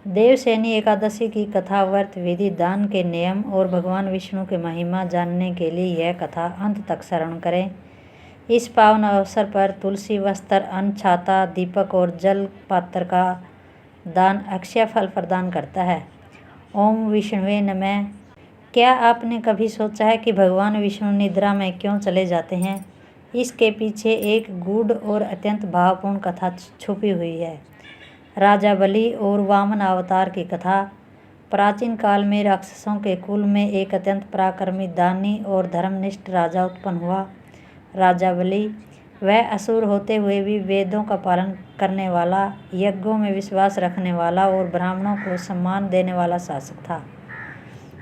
देवशयनी एकादशी की कथा, व्रत विधि, दान के नियम और भगवान विष्णु की महिमा जानने के लिए यह कथा अंत तक श्रवण करें। इस पावन अवसर पर तुलसी, वस्त्र, अन्न, छाता, दीपक और जल पात्र का दान अक्षय फल प्रदान करता है। ओम विष्णुवे नमः। क्या आपने कभी सोचा है कि भगवान विष्णु निद्रा में क्यों चले जाते हैं? इसके पीछे एक गूढ़ और अत्यंत भावपूर्ण कथा छुपी हुई है। राजा बलि और वामन अवतार की कथा। प्राचीन काल में राक्षसों के कुल में एक अत्यंत पराक्रमी, दानी और धर्मनिष्ठ राजा उत्पन्न हुआ। राजा बलि, वह असुर होते हुए भी वेदों का पालन करने वाला, यज्ञों में विश्वास रखने वाला और ब्राह्मणों को सम्मान देने वाला शासक था।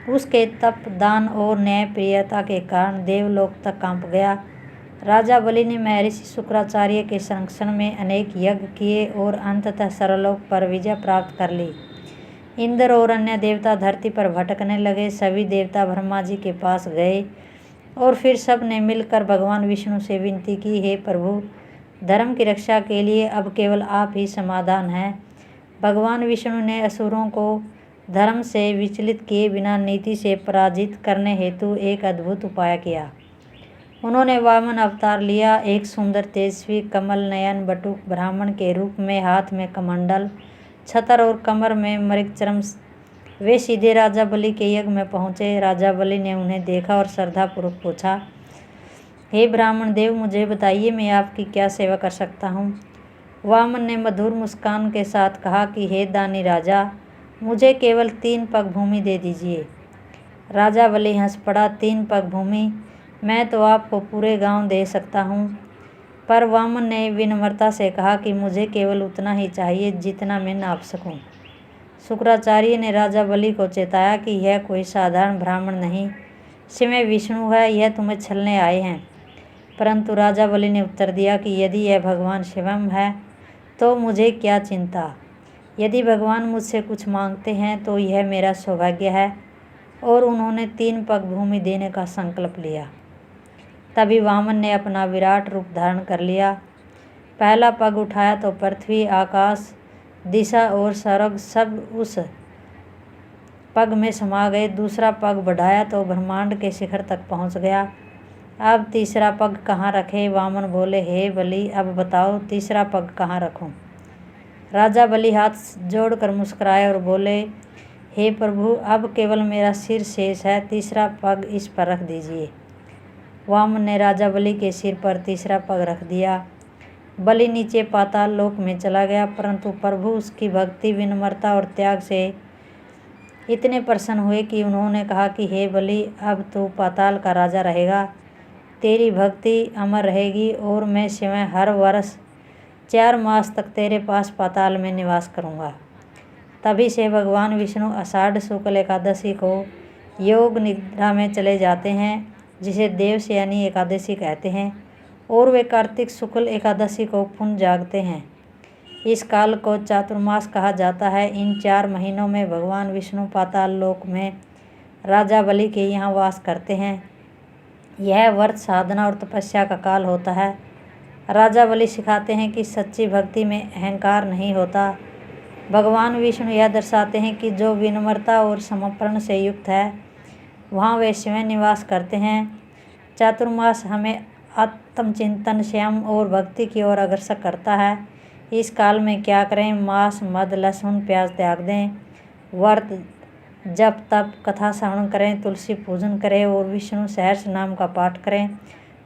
उसके तप, दान और न्यायप्रियता के कारण देवलोक तक कांप गया। राजा बलि ने महर्षि शुक्राचार्य के संरक्षण में अनेक यज्ञ किए और अंततः सर्वलोक पर विजय प्राप्त कर ली। इंद्र और अन्य देवता धरती पर भटकने लगे। सभी देवता ब्रह्मा जी के पास गए और फिर सब ने मिलकर भगवान विष्णु से विनती की, हे प्रभु, धर्म की रक्षा के लिए अब केवल आप ही समाधान हैं। भगवान विष्णु ने असुरों को धर्म से विचलित किए बिना नीति से पराजित करने हेतु एक अद्भुत उपाय किया। उन्होंने वामन अवतार लिया। एक सुंदर, तेजस्वी, कमल नयन बटुक ब्राह्मण के रूप में, हाथ में कमंडल, छतर और कमर में मृगचर्म, वे सीधे राजा बलि के यज्ञ में पहुँचे। राजा बलि ने उन्हें देखा और श्रद्धापूर्वक पूछा, हे ब्राह्मण देव, मुझे बताइए, मैं आपकी क्या सेवा कर सकता हूँ? वामन ने मधुर मुस्कान के साथ कहा कि हे दानी राजा, मुझे केवल 3 पग भूमि दे दीजिए। राजा बलि हंस पड़ा, 3 पग भूमि? मैं तो आपको पूरे गांव दे सकता हूँ। पर वामन ने विनम्रता से कहा कि मुझे केवल उतना ही चाहिए जितना मैं नाप सकूं। शुक्राचार्य ने राजा बलि को चेताया कि यह कोई साधारण ब्राह्मण नहीं, स्वयं विष्णु है, यह तुम्हें छलने आए हैं। परंतु राजा बलि ने उत्तर दिया कि यदि यह भगवान स्वयं है तो मुझे क्या चिंता। यदि भगवान मुझसे कुछ मांगते हैं तो यह मेरा सौभाग्य है। और उन्होंने 3 पग भूमि देने का संकल्प लिया। तभी वामन ने अपना विराट रूप धारण कर लिया। पहला पग उठाया तो पृथ्वी, आकाश, दिशा और स्वर्ग सब उस पग में समा गए। दूसरा पग बढ़ाया तो ब्रह्मांड के शिखर तक पहुंच गया। अब तीसरा पग कहाँ रखे? वामन बोले, हे बलि, अब बताओ तीसरा पग कहाँ रखूं? राजा बलि हाथ जोड़कर मुस्कुराए और बोले, हे प्रभु, अब केवल मेरा सिर शेष है, तीसरा पग इस पर रख दीजिए। वामन ने राजा बलि के सिर पर तीसरा पग रख दिया। बलि नीचे पाताल लोक में चला गया, परंतु प्रभु उसकी भक्ति, विनम्रता और त्याग से इतने प्रसन्न हुए कि उन्होंने कहा कि हे बलि, अब तू पाताल का राजा रहेगा, तेरी भक्ति अमर रहेगी और मैं स्वयं हर वर्ष 4 मास तक तेरे पास पाताल में निवास करूँगा। तभी से भगवान विष्णु आषाढ़ शुक्ल एकादशी को योग निद्रा में चले जाते हैं, जिसे देवशयनी एकादशी कहते हैं, और वे कार्तिक शुक्ल एकादशी को पुनः जागते हैं। इस काल को चातुर्मास कहा जाता है। इन 4 महीनों में भगवान विष्णु पाताल लोक में राजा बलि के यहाँ वास करते हैं। यह व्रत, साधना और तपस्या का काल होता है। राजा बलि सिखाते हैं कि सच्ची भक्ति में अहंकार नहीं होता। भगवान विष्णु यह दर्शाते हैं कि जो विनम्रता और समर्पण से युक्त है, वहाँ वे स्वयं निवास करते हैं। चातुर्मास हमें आत्मचिंतन, संयम और भक्ति की ओर अग्रसर करता है। इस काल में क्या करें? मांस, मद, लहसुन, प्याज त्याग दें। व्रत, जप, तप, कथा श्रवण करें, तुलसी पूजन करें और विष्णु सहस्र नाम का पाठ करें।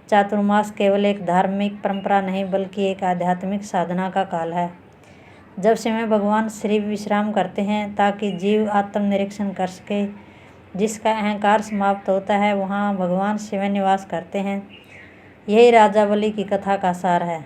चातुर्मास केवल एक धार्मिक परंपरा नहीं, बल्कि एक आध्यात्मिक साधना का काल है, जब समय भगवान श्री विश्राम करते हैं ताकि जीव आत्मनिरीक्षण कर सके। जिसका अहंकार समाप्त होता है, वहाँ भगवान शिव निवास करते हैं। यही राजा बलि की कथा का सार है।